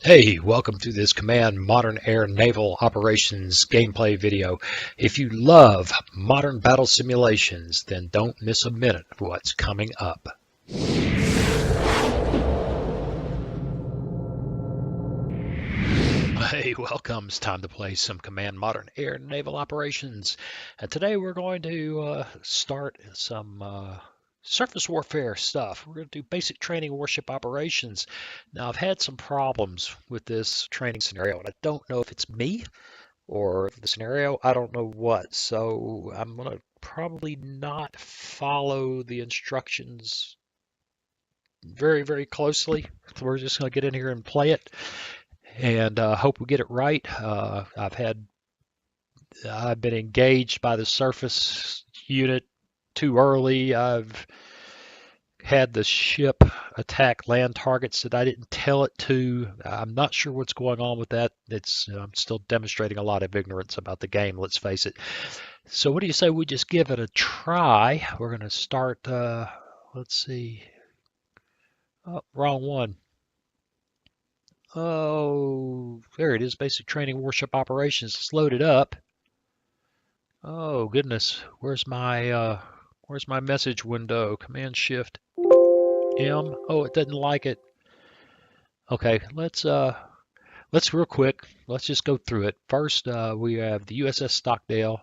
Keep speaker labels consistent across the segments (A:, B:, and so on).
A: Hey, welcome to this Command Modern Air Naval Operations gameplay video. If you love modern battle simulations, then don't miss a minute of what's coming up. Hey, welcome. It's time to play some Command Modern Air Naval Operations. And today we're going to start some surface warfare stuff. We're going to do basic training warship operations. Now, I've had some problems with this training scenario, and I don't know if it's me or the scenario, I don't know what. So I'm going to probably not follow the instructions very, very closely. So we're just going to get in here and play it and hope we get it right. I've been engaged by the surface unit too early. I've had the ship attack land targets that I didn't tell it to. I'm not sure what's going on with that. I'm still demonstrating a lot of ignorance about the game, let's face it. So what do you say we just give it a try? We're going to start, let's see. Oh, wrong one. Oh, there it is. Basic training warship operations. It's loaded up. Oh goodness, where's my message window? Command Shift M. Oh, it doesn't like it. Okay, let's real quick. Let's just go through it. First, we have the USS Stockdale,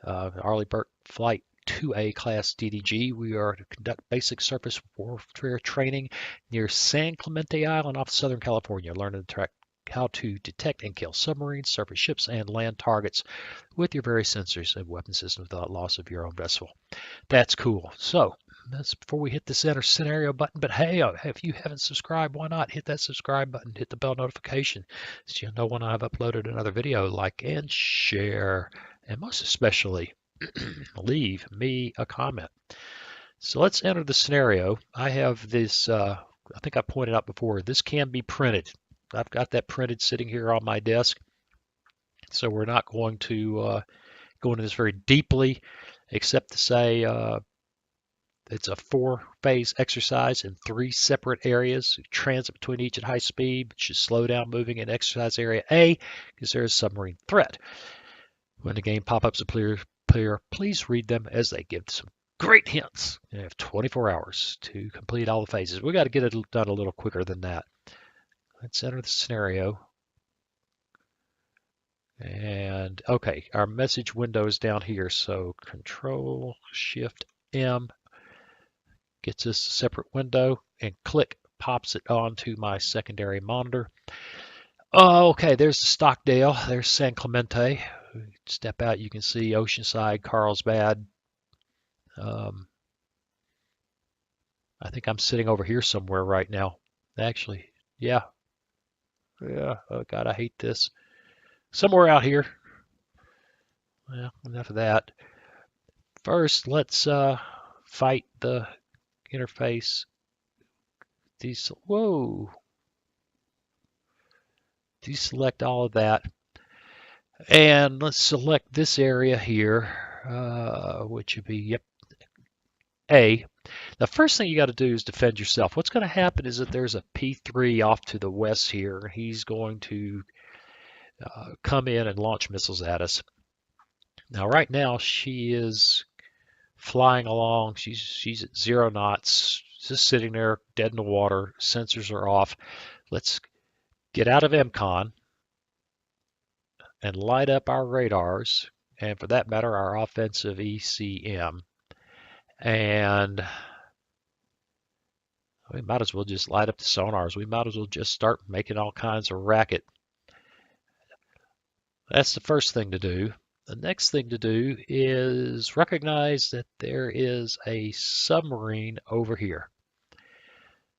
A: Arleigh Burke Flight 2A class DDG. We are to conduct basic surface warfare training near San Clemente Island off Southern California. Learn to track how to detect and kill submarines, surface ships, and land targets with your various sensors and weapon systems without loss of your own vessel. That's cool. So that's before we hit this enter scenario button. But hey, if you haven't subscribed, why not hit that subscribe button, hit the bell notification so you'll know when I've uploaded another video. Like and share, and most especially leave me a comment. So let's enter the scenario. I have this, I think I pointed out before, this can be printed. I've got that printed sitting here on my desk. So we're not going to go into this very deeply, except to say it's a 4-phase exercise in 3 separate areas. Transit between each at high speed, should slow down moving in exercise area A because there is submarine threat. When the game pop-ups appear, please read them as they give some great hints. You have 24 hours to complete all the phases. We got to get it done a little quicker than that. Let's enter the scenario. And okay, our message window is down here. So Control Shift M gets us a separate window, and click pops it onto my secondary monitor. Okay, there's the Stockdale. There's San Clemente. Step out, you can see Oceanside, Carlsbad. I think I'm sitting over here somewhere right now. Actually, yeah. Oh God, I hate this. Somewhere out here. Well, enough of that. First, let's fight the interface. Whoa. Deselect all of that. And let's select this area here, which would be, yep, A. The first thing you got to do is defend yourself. What's going to happen is that there's a P3 off to the west here. He's going to come in and launch missiles at us. Now, right now, she is flying along. She's at 0 knots, just sitting there dead in the water. Sensors are off. Let's get out of MCON and light up our radars, and for that matter, our offensive ECM. And we might as well just light up the sonars. We might as well just start making all kinds of racket. That's the first thing to do. The next thing to do is recognize that there is a submarine over here.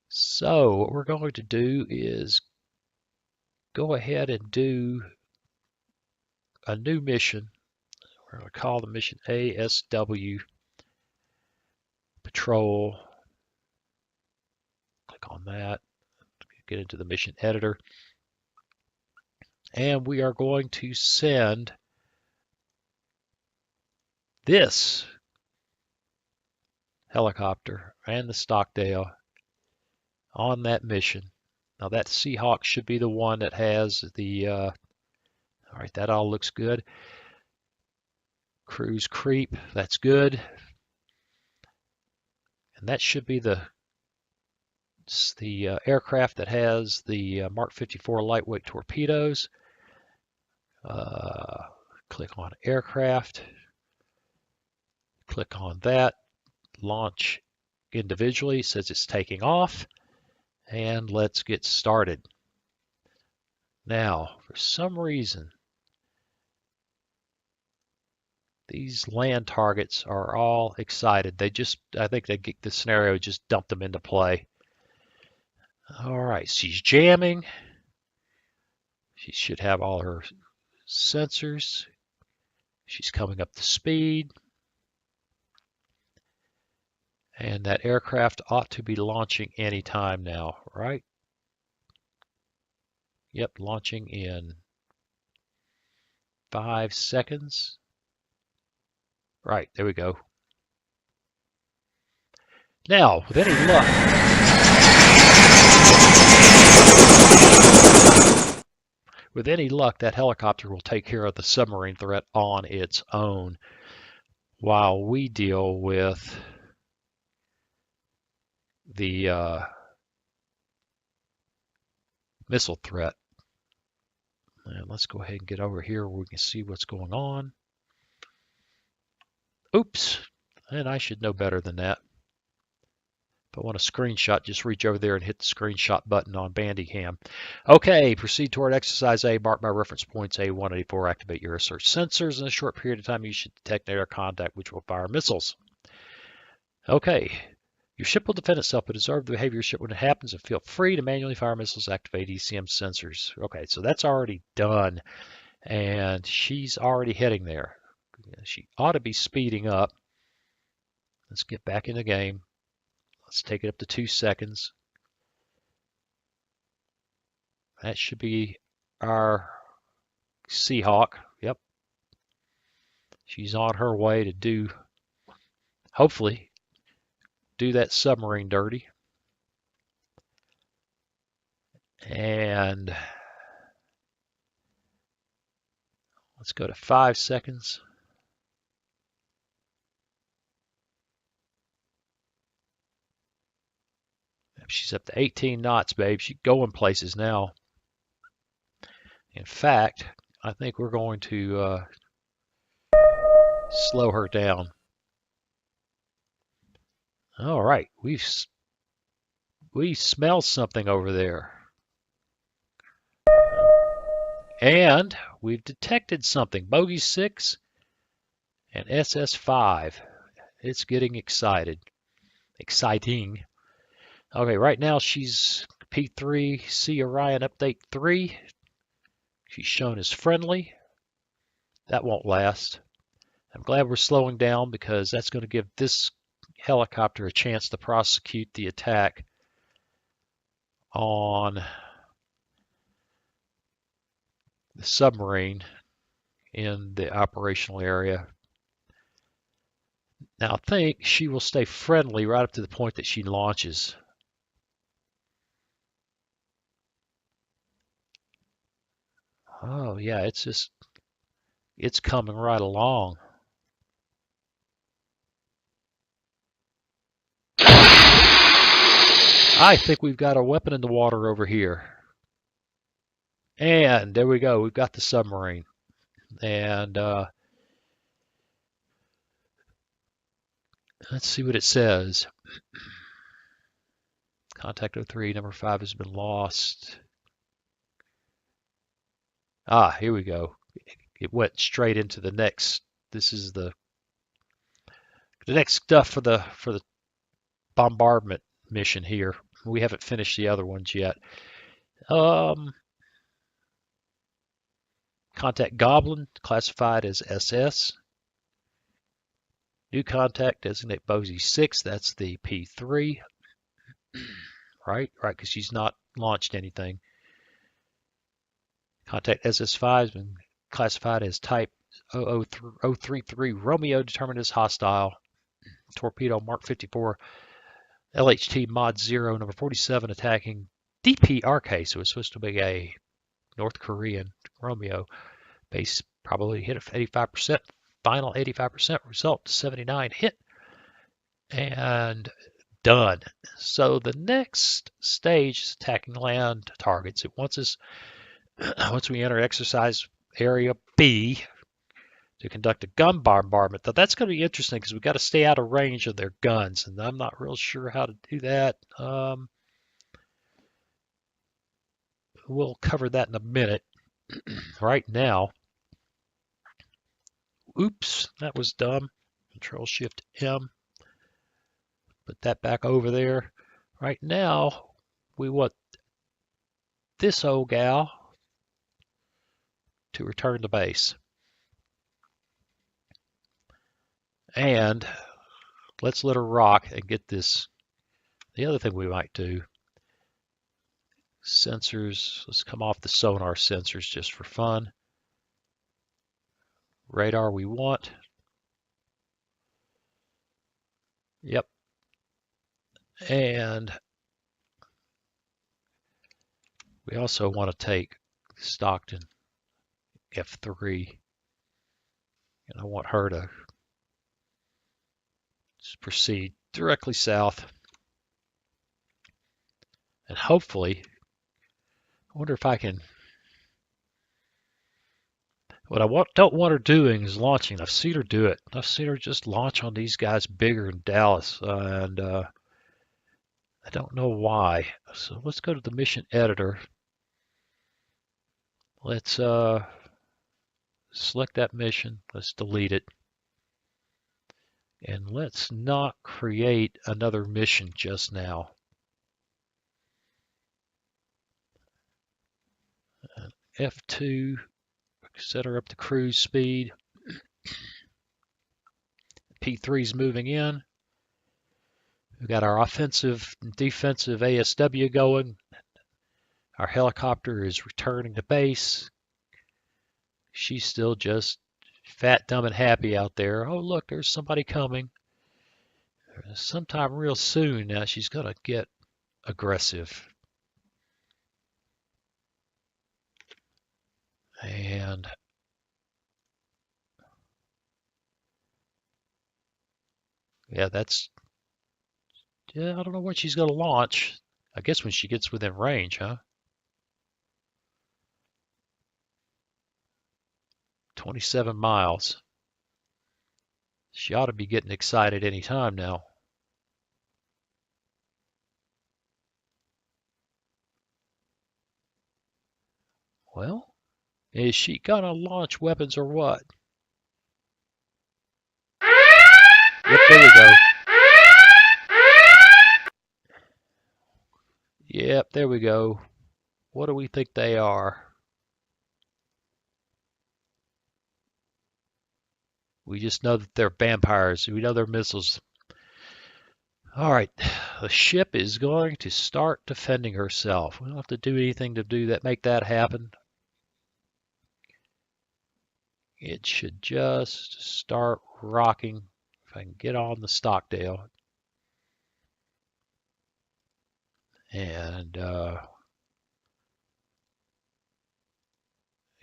A: So what we're going to do is go ahead and do a new mission. We're going to call the mission ASW Patrol. Click on that. Get into the mission editor. And we are going to send this helicopter and the Stockdale on that mission. Now that Seahawk should be the one that has the, all right, that all looks good. Cruise creep, that's good. And that should be the aircraft that has the Mark 54 lightweight torpedoes. Click on aircraft. Click on that. Launch individually, says it's taking off. And let's get started. Now, for some reason, these land targets are all excited. I think the scenario just dumped them into play. All right, she's jamming. She should have all her sensors. She's coming up to speed. And that aircraft ought to be launching any time now, right? Yep, launching in 5 seconds. Right, there we go. Now, with any luck, that helicopter will take care of the submarine threat on its own while we deal with the missile threat. And let's go ahead and get over here where we can see what's going on. Oops, and I should know better than that. If I want a screenshot, just reach over there and hit the screenshot button on Bandicam. Okay, proceed toward exercise A, marked by reference points A184. Activate your research sensors. In a short period of time, you should detect air contact, which will fire missiles. Okay, your ship will defend itself, but observe the behavior of your ship when it happens, and feel free to manually fire missiles. Activate ECM sensors. Okay, so that's already done, and she's already heading there. She ought to be speeding up. Let's get back in the game. Let's take it up to 2 seconds. That should be our Seahawk. Yep. She's on her way to hopefully, do that submarine dirty. And let's go to 5 seconds. She's up to 18 knots, babe. She's going places now. In fact, I think we're going to slow her down. All right, we smell something over there. And we've detected something. Bogey 6 and SS5. It's getting exciting. Okay, right now she's P3, C Orion Update 3. She's shown as friendly. That won't last. I'm glad we're slowing down because that's going to give this helicopter a chance to prosecute the attack on the submarine in the operational area. Now I think she will stay friendly right up to the point that she launches. Oh yeah, it's coming right along. I think we've got a weapon in the water over here. And there we go, we've got the submarine. And let's see what it says. Contact 03, number 5 has been lost. Ah, here we go. It went straight into the next. This is the next stuff for the bombardment mission here. We haven't finished the other ones yet. Contact Goblin, classified as SS. New contact, designate Bogey 6. That's the P3. Right, because she's not launched anything. Contact SS5 has been classified as type 033 Romeo, determined as hostile. Torpedo Mark 54 LHT mod 0, number 47, attacking DPRK, so it's supposed to be a North Korean Romeo base, probably hit 85%, final 85%, result 79 hit, and done. So the next stage is attacking land targets. It wants us, once we enter exercise area B, to conduct a gun bombardment. Now that's going to be interesting because we've got to stay out of range of their guns, and I'm not real sure how to do that. We'll cover that in a minute. Right now, oops, that was dumb. Control Shift M. Put that back over there. Right now, we want this old gal to return to base. And let's let her rock and get this. The other thing we might do, sensors, let's come off the sonar sensors just for fun. Radar we want. Yep. And we also want to take Stockton F3. And I want her to just proceed directly south. And hopefully, I wonder if I can. What I don't want her doing is launching. I've seen her do it. I've seen her just launch on these guys bigger in Dallas. And I don't know why. So let's go to the mission editor. Let's select that mission. Let's delete it. And let's not create another mission just now. F2, set her up to cruise speed. P3's moving in. We've got our offensive and defensive ASW going. Our helicopter is returning to base. She's still just fat, dumb, and happy out there. Oh, look, there's somebody coming. Sometime real soon now she's going to get aggressive. And yeah, I don't know what she's going to launch. I guess when she gets within range, huh? 27 miles. She ought to be getting excited any time now. Well, is she going to launch weapons or what? Yep, there we go. Yep, there we go. What do we think they are? We just know that they're vampires. We know they're missiles. All right, the ship is going to start defending herself. We don't have to do anything to do that, make that happen. It should just start rocking. If I can get on the Stockdale. And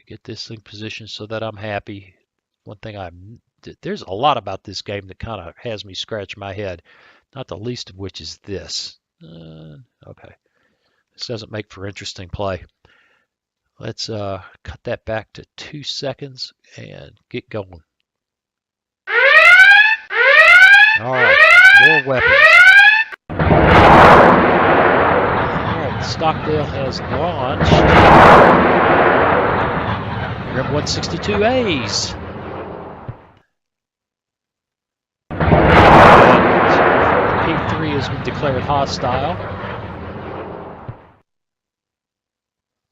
A: get this thing positioned so that I'm happy. One thing there's a lot about this game that kind of has me scratch my head. Not the least of which is this. Okay. This doesn't make for interesting play. Let's cut that back to 2 seconds and get going. All right, more weapons. All right, Stockdale has launched REM-162As. P3 has been declared hostile.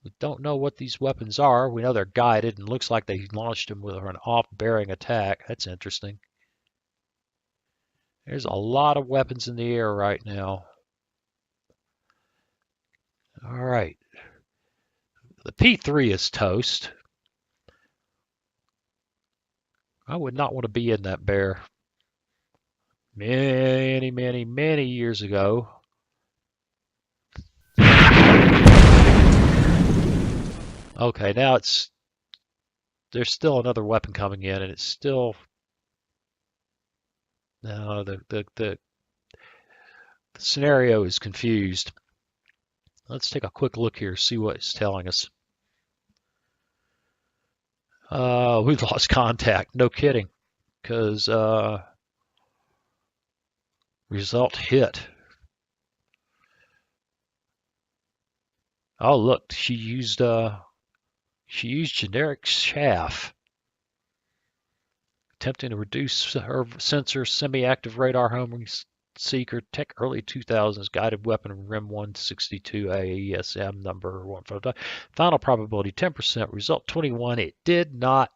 A: We don't know what these weapons are. We know they're guided, and looks like they launched them with an off-bearing attack. That's interesting. There's a lot of weapons in the air right now. All right. The P3 is toast. I would not want to be in that bear. Many, many, many years ago. Okay, now there's still another weapon coming in, and it's still no the scenario is confused. Let's take a quick look here, see what it's telling us. We've lost contact. No kidding, because result hit. Oh, look, she used generic chaff, attempting to reduce her sensor semi-active radar homing seeker tech early 2000s guided weapon RIM 162 AESM number 155. Final probability 10%, result 21. It did not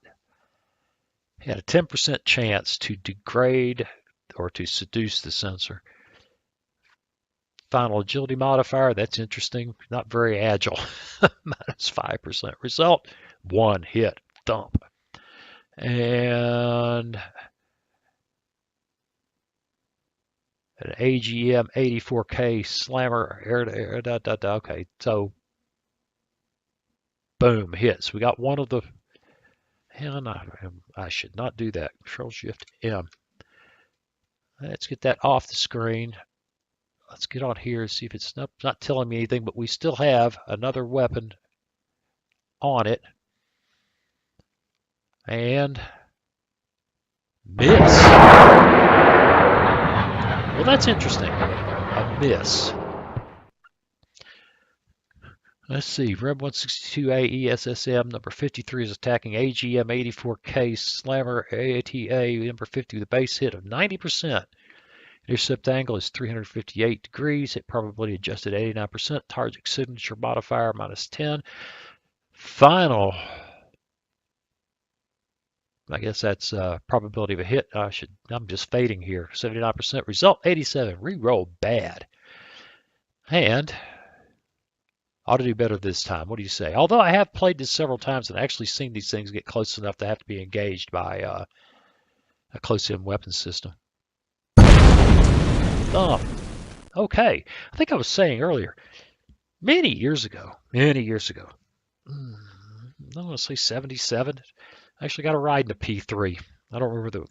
A: had a 10% chance to degrade or to seduce the sensor. Final agility modifier, that's interesting. Not very agile. Minus 5%. Result, 1 hit. Thump. And an AGM 84K slammer air to air. Okay, so boom, hits. We got one of the. And I should not do that. Control Shift M. Let's get that off the screen. Let's get on here and see if it's not telling me anything, but we still have another weapon on it. And miss. Well, that's interesting. A miss. Let's see. REM 162A ESSM number 53 is attacking AGM 84K Slammer ATA number 50 with a base hit of 90%. Intercept angle is 358 degrees. Hit probability adjusted 89%. Target signature modifier minus 10. Final. I guess that's probability of a hit. I'm just fading here. 79%. Result 87. Reroll bad. And ought to do better this time. What do you say? Although I have played this several times and actually seen these things get close enough to have to be engaged by a close-in weapon system. Okay. I think I was saying earlier, many years ago, I don't want to say 77. I actually got a ride in a P3. I don't remember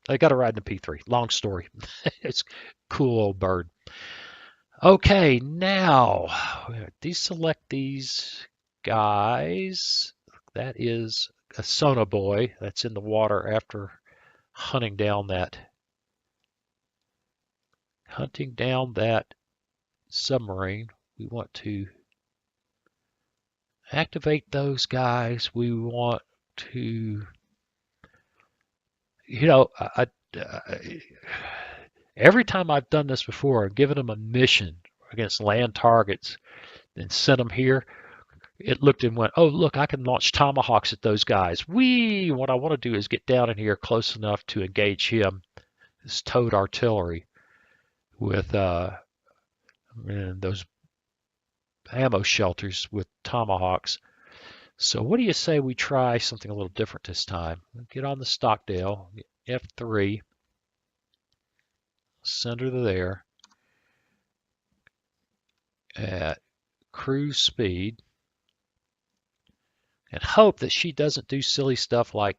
A: I got a ride in a P3. Long story. It's a cool old bird. Okay, now deselect these guys. That is a sonoboy that's in the water after hunting down that submarine. We want to activate those guys. We want to, every time I've done this before, I've given them a mission against land targets and sent them here. It looked and went, oh, look, I can launch tomahawks at those guys. What I want to do is get down in here close enough to engage him, this towed artillery, with those ammo shelters with tomahawks. So what do you say we try something a little different this time? Get on the Stockdale, F3, send her there at cruise speed, and hope that she doesn't do silly stuff like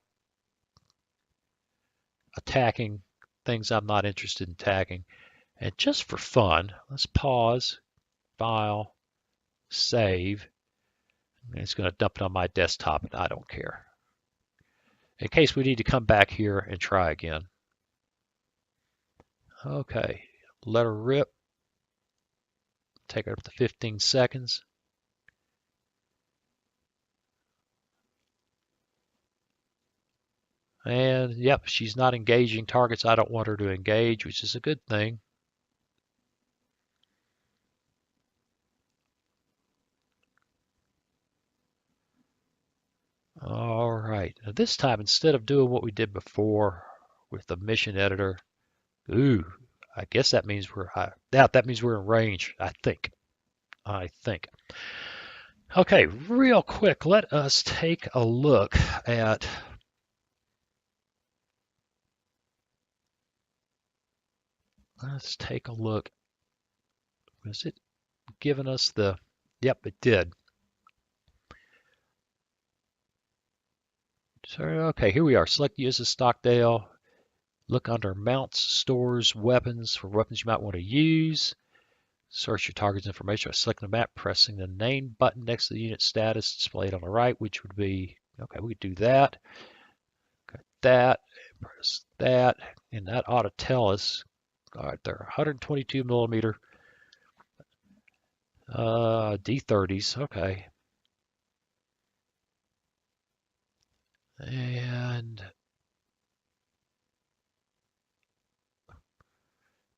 A: attacking things I'm not interested in attacking. And just for fun, let's pause, file, save. And it's going to dump it on my desktop, and I don't care. In case we need to come back here and try again. Okay, let her rip. Take her up to 15 seconds. And yep, she's not engaging targets I don't want her to engage, which is a good thing. All right, now this time instead of doing what we did before with the mission editor, I guess that means that means we're in range. I think. Okay, real quick, let us take a look at Let's take a look. Was it giving us the? Yep, it did. So, okay, here we are. Select the USS Stockdale. Look under Mounts, Stores, Weapons for weapons you might want to use. Search your target's information by selecting the map, pressing the name button next to the unit status displayed on the right, which would be, okay, we could do that. Got that, press that, and that ought to tell us, all right, they're 122 millimeter D30s, okay. And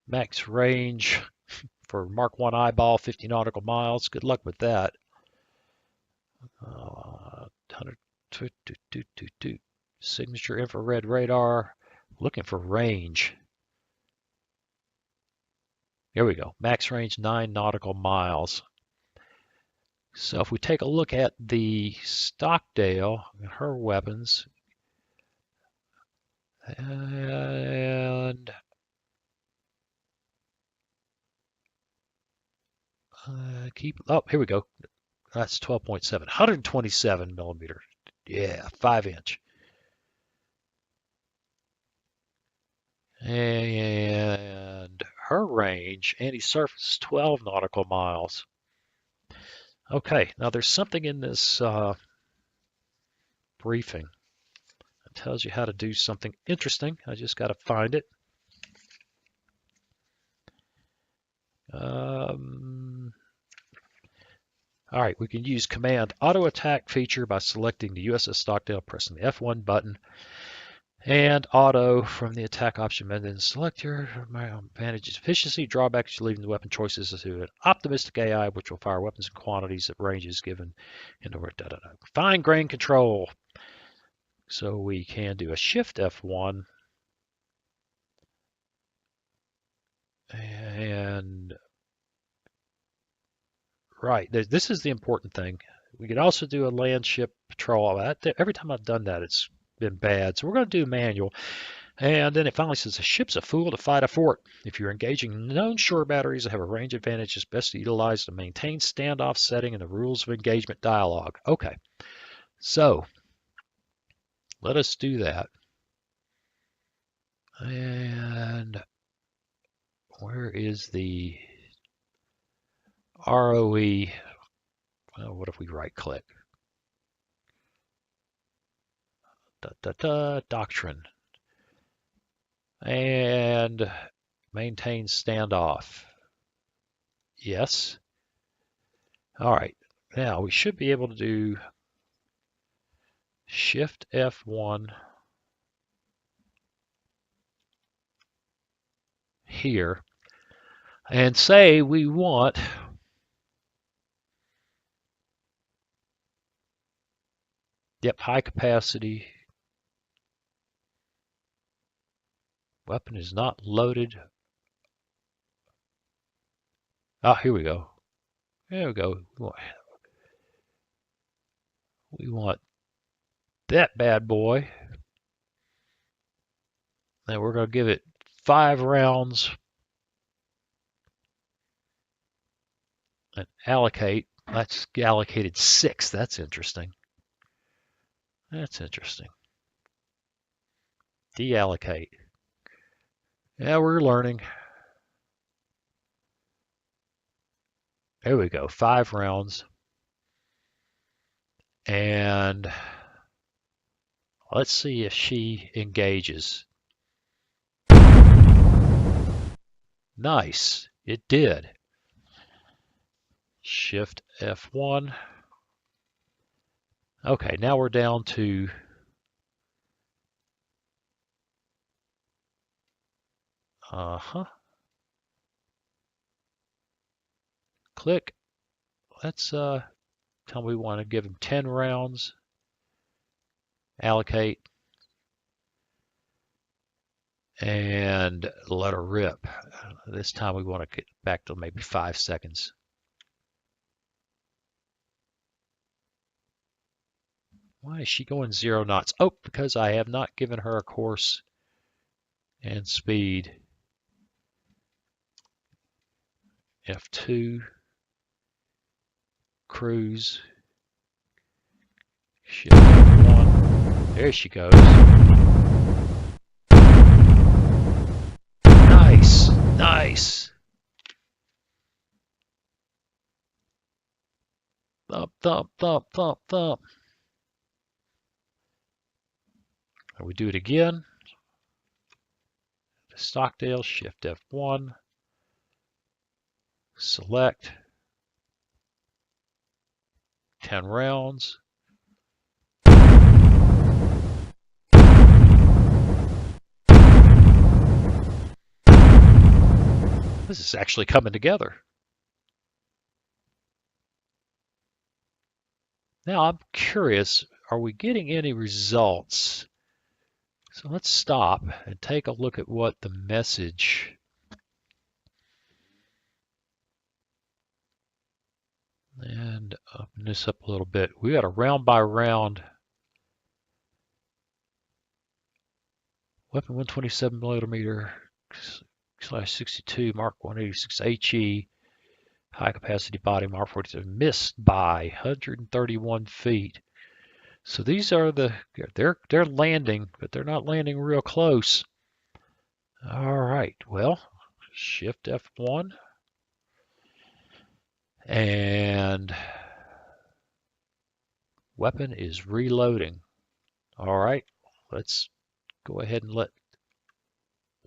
A: max range for Mark 1 eyeball, 50 nautical miles. Good luck with that. 100, signature infrared radar. Looking for range. Here we go. Max range 9 nautical miles. So if we take a look at the Stockdale and her weapons, and here we go. That's 12.7, 127 millimeter. Yeah, 5-inch. And her range, anti-surface, 12 nautical miles. Okay, now there's something in this briefing that tells you how to do something interesting. I just got to find it. All right, we can use Command Auto Attack feature by selecting the USS Stockdale, pressing the F1 button, and Auto from the attack option, and then select your advantages, efficiency, drawbacks, leaving the weapon choices to an optimistic AI, which will fire weapons in quantities at ranges given in the word fine grain control. So we can do a Shift F1, and right, this is the important thing. We could also do a land ship patrol. Every time I've done that, it's been bad. So we're going to do manual. And then it finally says, a ship's a fool to fight a fort. If you're engaging known shore batteries that have a range advantage, it's best to utilize the maintain standoff setting in the rules of engagement dialog. Okay, so let us do that. And where is the ROE? Well, what if we right click? Doctrine. And maintain standoff. Yes. All right. Now we should be able to do Shift F1 here and say we want high capacity. Weapon is not loaded. Ah, here we go. There we go. We want that bad boy. And we're going to give it 5 rounds and allocate. That's allocated 6. That's interesting. That's interesting. Deallocate. Yeah, we're learning. There we go. 5 rounds. And let's see if she engages. Nice. It did. Shift F1. Okay, now we're down to click. Let's tell me we want to give him 10 rounds. Allocate. And let her rip. This time we want to get back to maybe 5 seconds. Why is she going 0 knots? Oh, because I have not given her a course and speed. F2, cruise, shift F1. There she goes. Nice, nice. Thump, thump, thump, thump, thump. And we do it again. Stockdale, Shift F1. Select 10 rounds. This is actually coming together. Now I'm curious, are we getting any results? So let's stop and take a look at what the message. And open this up a little bit. We got a round by round. Weapon 127 millimeter /62 Mark 186 HE. High capacity body Mark 47. Missed by 131 feet. So these are they're landing, but they're not landing real close. All right, well, Shift F1. And weapon is reloading. All right, let's go ahead and let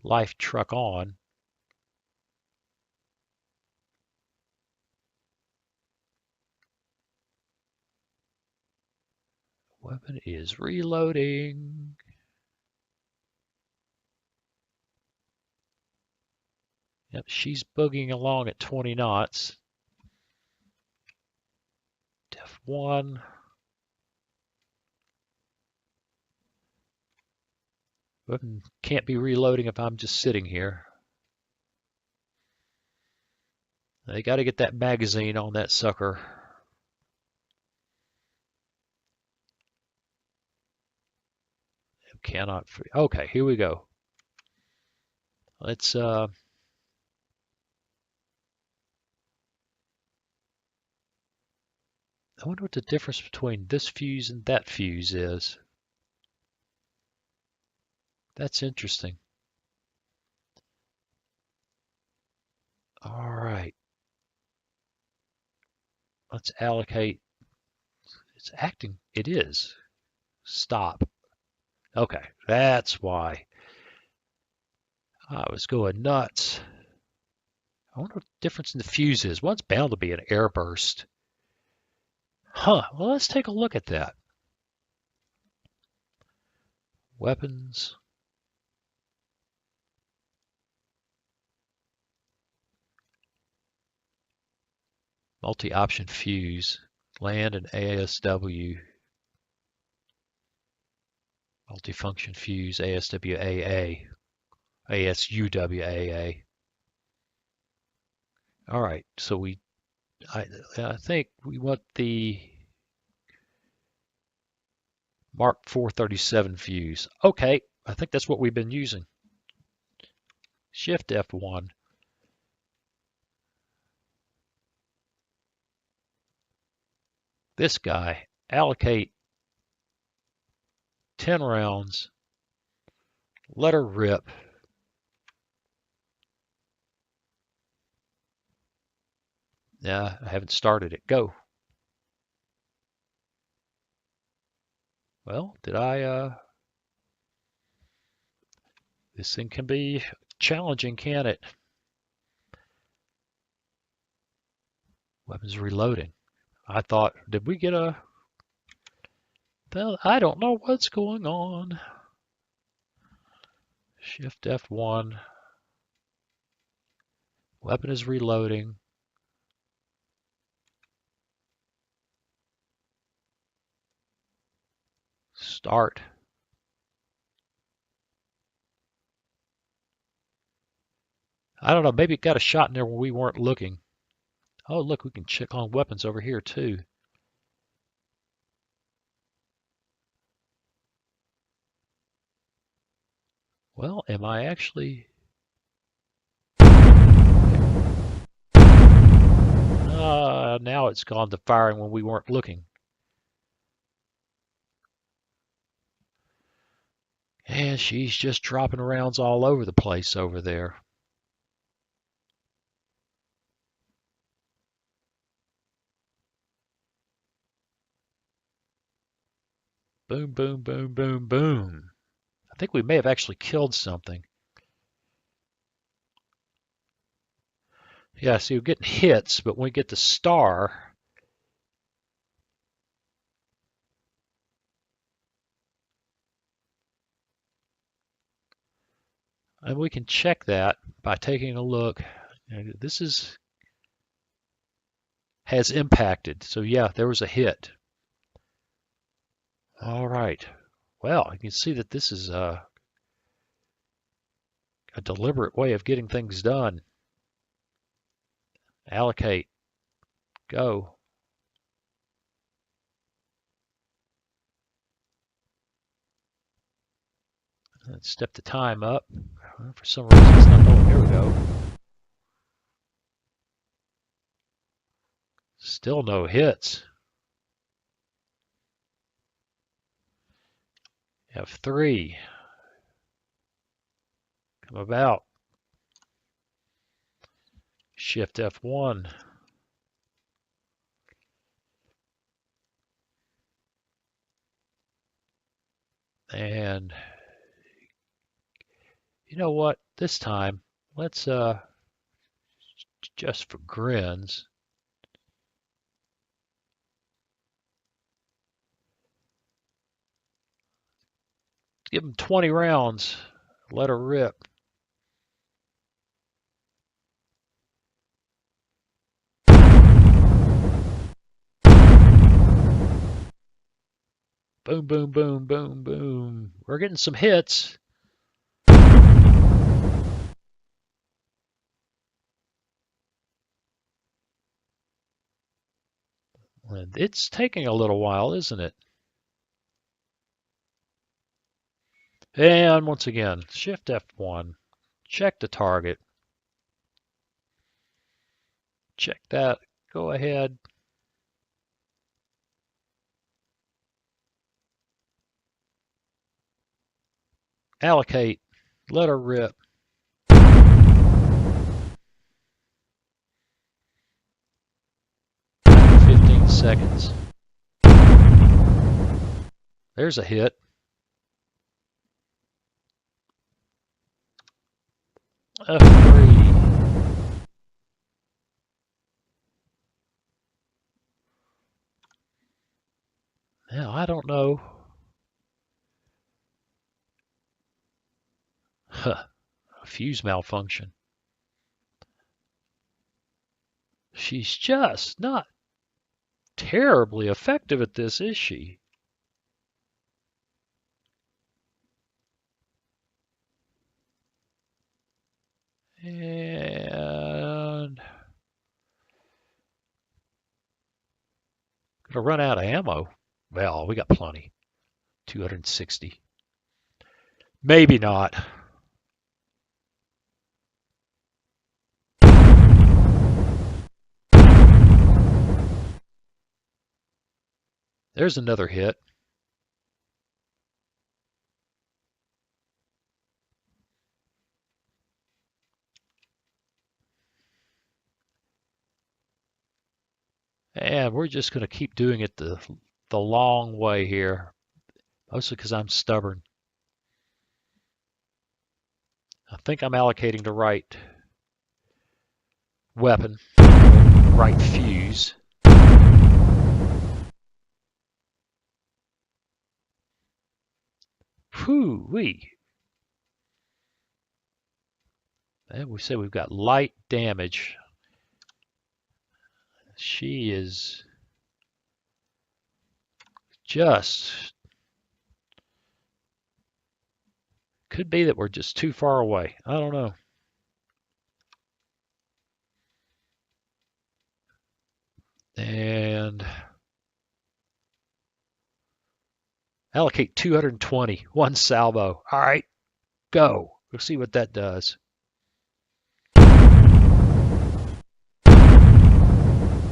A: life truck on. Weapon is reloading. Yep, she's boogieing along at 20 knots. F1. Weapon can't be reloading if I'm just sitting here. They got to get that magazine on that sucker. Cannot. Okay, here we go. Let's. I wonder what the difference between this fuse and that fuse is. That's interesting. All right. Let's allocate. It's acting. It is. Stop. Okay, that's why. I was going nuts. I wonder what the difference in the fuse is. One's bound to be an airburst. Huh, well, let's take a look at that. Weapons. Multi-option fuse. Land and ASW. Multifunction fuse, ASWAA. ASUWAA. All right, so I think we want the Mark 437 fuse. Okay, I think that's what we've been using. Shift F1. This guy, allocate 10 rounds, let her rip. Yeah, I haven't started it. Go. Well, did I, this thing can be challenging, can it? Weapons reloading. I thought, did we get a, well, I don't know what's going on. Shift F1. Weapon is reloading. Start. I don't know, maybe it got a shot in there when we weren't looking. Oh, look, we can check on weapons over here too. Well, am I actually... now it's gone to firing when we weren't looking. And she's just dropping rounds all over the place over there. Boom, boom, boom, boom, boom. I think we may have actually killed something. Yeah, see, we're getting hits, but when we get the star, and we can check that by taking a look. This has impacted. So yeah, there was a hit. All right. Well, you can see that this is a deliberate way of getting things done. Allocate. Go. Let's step the time up. For some reason, it's not. Oh, there we go. Still no hits. F3. Come about. Shift F1. And you know what? This time, let's just for grins, give them 20 rounds. Let her rip. Boom, boom, boom, boom, boom. We're getting some hits. And it's taking a little while, isn't it? And once again, Shift F1. Check the target. Check that. Go ahead. Allocate. Let her rip. After 15 seconds. There's a hit. F3. Now, I don't know. Huh. Fuse malfunction. She's just not terribly effective at this, is she? And gonna run out of ammo. Well, we got plenty. 260. Maybe not. There's another hit. And we're just going to keep doing it the long way here, mostly because I'm stubborn. I think I'm allocating the right weapon, right fuse. Whoo-wee. And we say we've got light damage. She is just... Could be that we're just too far away. I don't know. And allocate 220, one salvo. All right, go. We'll see what that does.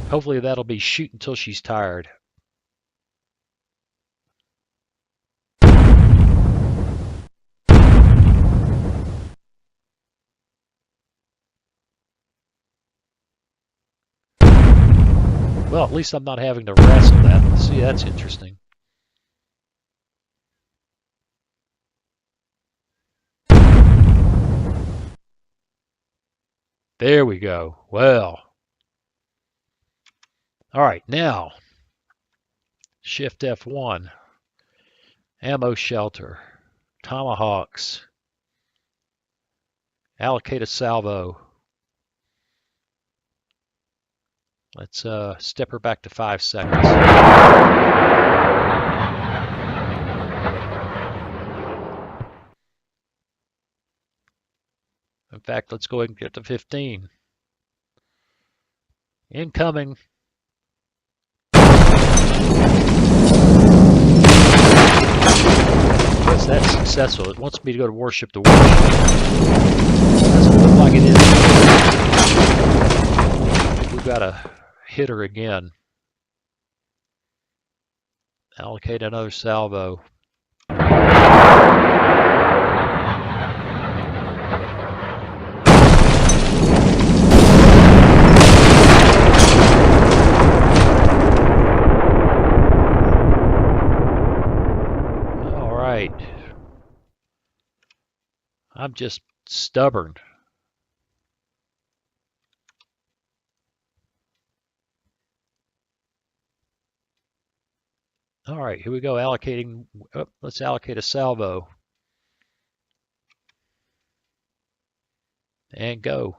A: Hopefully that'll be shoot until she's tired. Well, at least I'm not having to wrestle that. See, that's interesting. There we go. Well. All right, now, Shift F1, ammo shelter, tomahawks, allocate a salvo. Let's step her back to 5 seconds. In fact, let's go ahead and get to 15. Incoming. Yes, that's successful. It wants me to go to Warship to Warship. Doesn't look like it is. I think we've got to hit her again. Allocate another salvo. I'm just stubborn. All right, here we go. Allocating. Oh, let's allocate a salvo. And go.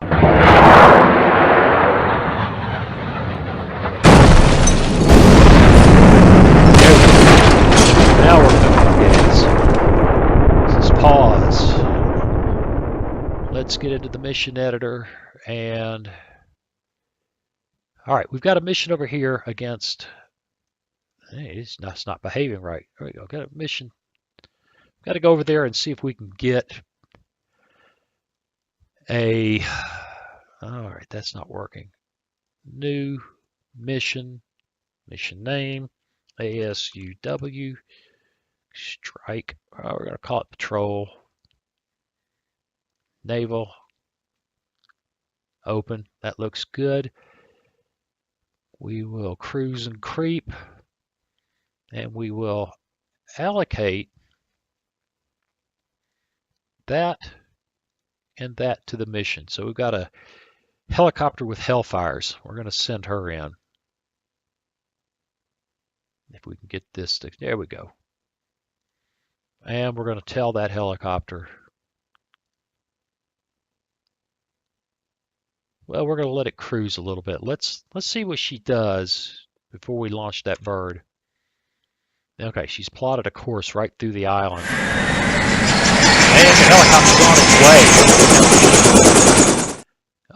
A: Now we're moving gas. This is pause. Let's get into the mission editor and all right, we've got a mission over here against. Hey, it's not behaving right. There we go. Got a mission. Got to go over there and see if we can get a. All right, that's not working. New mission. Mission name. ASUW. Strike. Oh, we're going to call it patrol. Naval. Open. That looks good. We will cruise and creep. And we will allocate that and that to the mission. So we've got a helicopter with Hellfires. We're going to send her in. If we can get this to, there we go. And we're going to tell that helicopter, well, we're going to let it cruise a little bit. Let's see what she does before we launch that bird. Okay, she's plotted a course right through the island. And the helicopter's on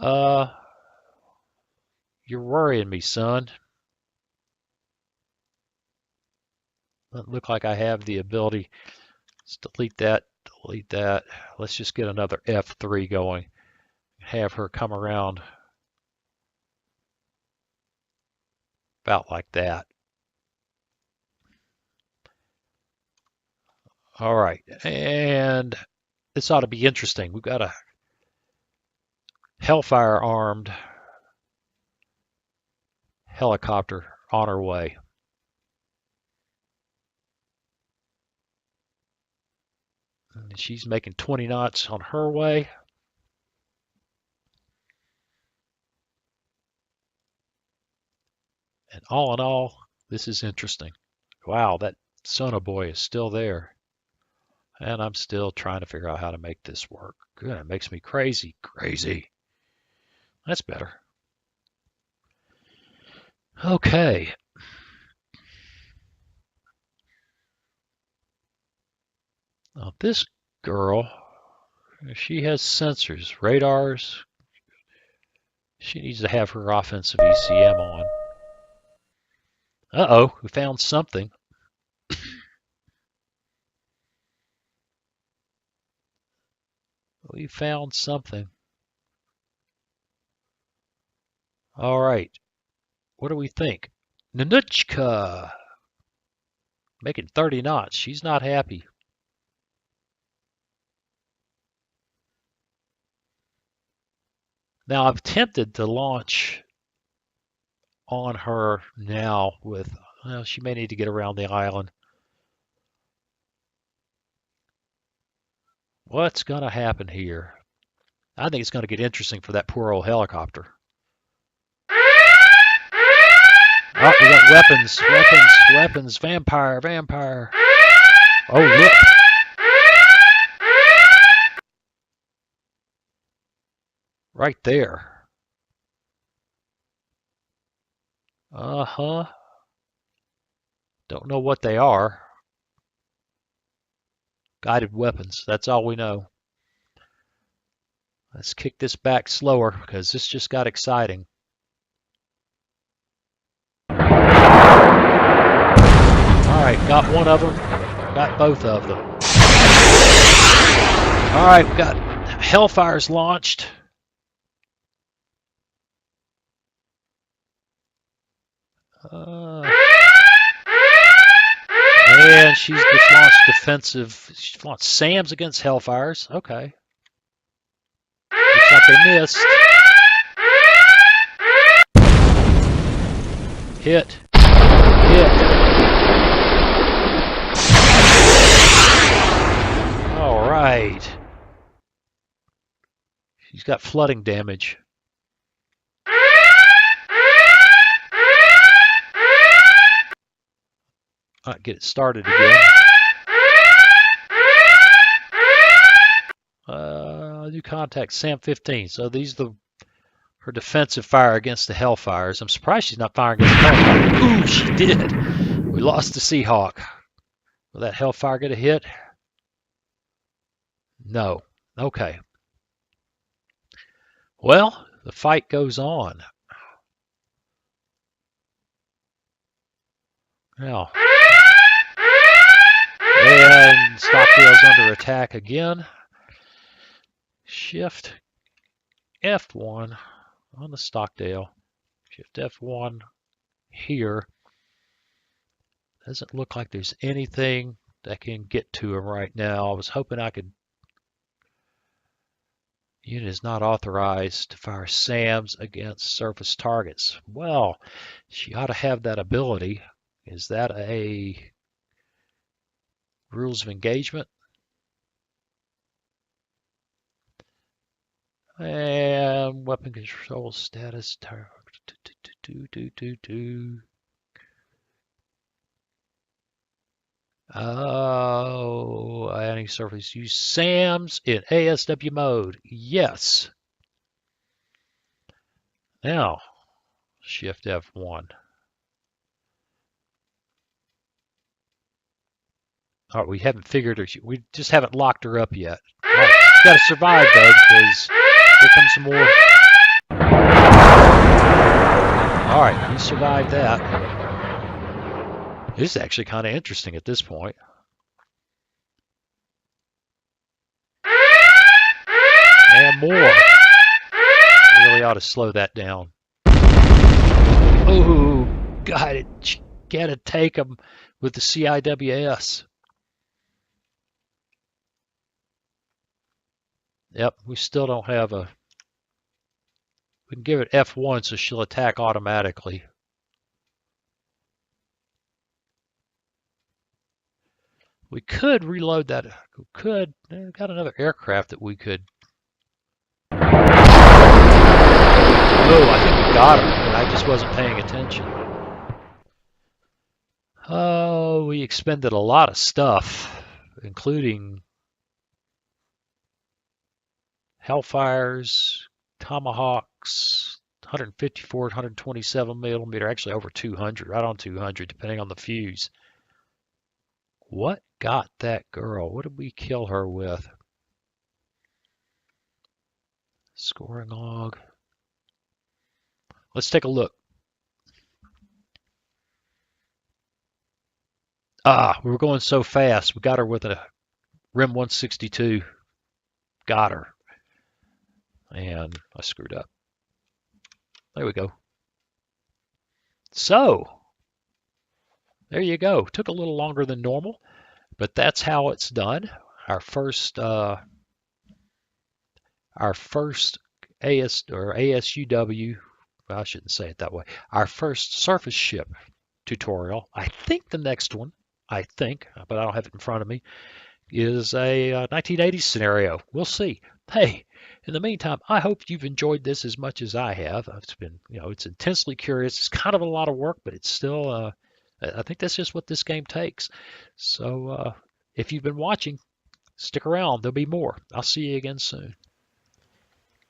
A: its way. You're worrying me, son. Doesn't look like I have the ability. Let's delete that, delete that. Let's just get another F3 going. Have her come around about like that. All right, and this ought to be interesting. We've got a Hellfire armed helicopter on our way. And she's making 20 knots on her way. And all in all, this is interesting. Wow, that son of a boy is still there. And I'm still trying to figure out how to make this work. Good, it makes me crazy. Crazy. That's better. Okay. Now this girl, she has sensors, radars. She needs to have her offensive ECM on. Uh-oh, we found something. We found something. All right. What do we think? Nanuchka! Making 30 knots. She's not happy. Now, I've attempted to launch on her now with, well, she may need to get around the island. What's going to happen here? I think it's going to get interesting for that poor old helicopter. Oh, we got weapons, weapons, weapons, vampire, vampire. Oh, look. Right there. Uh-huh. Don't know what they are. Guided weapons. That's all we know. Let's kick this back slower because this just got exciting. All right, got one of them. Got both of them. All right, we've got Hellfires launched. And she's just launched defensive. She's launched SAMs against Hellfires. Okay. Looks like they missed. Hit. Hit. All right. She's got flooding damage. All right, get it started again. New contact, SAM 15. So these are her defensive fire against the Hellfires. I'm surprised she's not firing against the Hellfire. Ooh, she did. We lost the Seahawk. Will that Hellfire get a hit? No. Okay. Well, the fight goes on. Now, and Stockdale's under attack again. Shift F1 on the Stockdale. Shift F1 here. Doesn't look like there's anything that can get to him right now. I was hoping I could. Unit is not authorized to fire SAMs against surface targets. Well, she ought to have that ability. Is that a rules of engagement? And weapon control status. Oh, any surface use SAMs in ASW mode. Yes. Now, Shift F1. All right, we haven't figured her. We just haven't locked her up yet. All right, she's got to survive though, because here comes some more. All right, he survived that. This is actually kind of interesting at this point. And more. Really ought to slow that down. Oh, got it. Got to take him with the CIWS. Yep, we still don't have a. We can give it F1 so she'll attack automatically. We could reload that. We could. We've got another aircraft that we could. Oh, I think we got her, but I just wasn't paying attention. Oh, we expended a lot of stuff, including Hellfires, Tomahawks, 154, 127 millimeter, actually over 200, right on 200, depending on the fuse. What got that girl? What did we kill her with? Scoring log. Let's take a look. We were going so fast. We got her with a RIM 162. Got her. And I screwed up. There we go. So, there you go. Took a little longer than normal, but that's how it's done. Our first AS or ASUW I shouldn't say it that way. Our first surface ship tutorial. I think the next one, but I don't have it in front of me, is a 1980s scenario. We'll see. Hey, in the meantime, I hope you've enjoyed this as much as I have. It's been, it's intensely curious. It's kind of a lot of work, but it's still, I think that's just what this game takes. So if you've been watching, stick around. There'll be more. I'll see you again soon.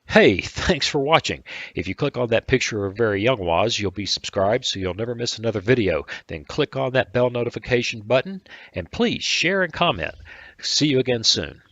A: Hey, thanks for watching. If you click on that picture of very young Waz, you'll be subscribed so you'll never miss another video. Then click on that bell notification button and please share and comment. See you again soon.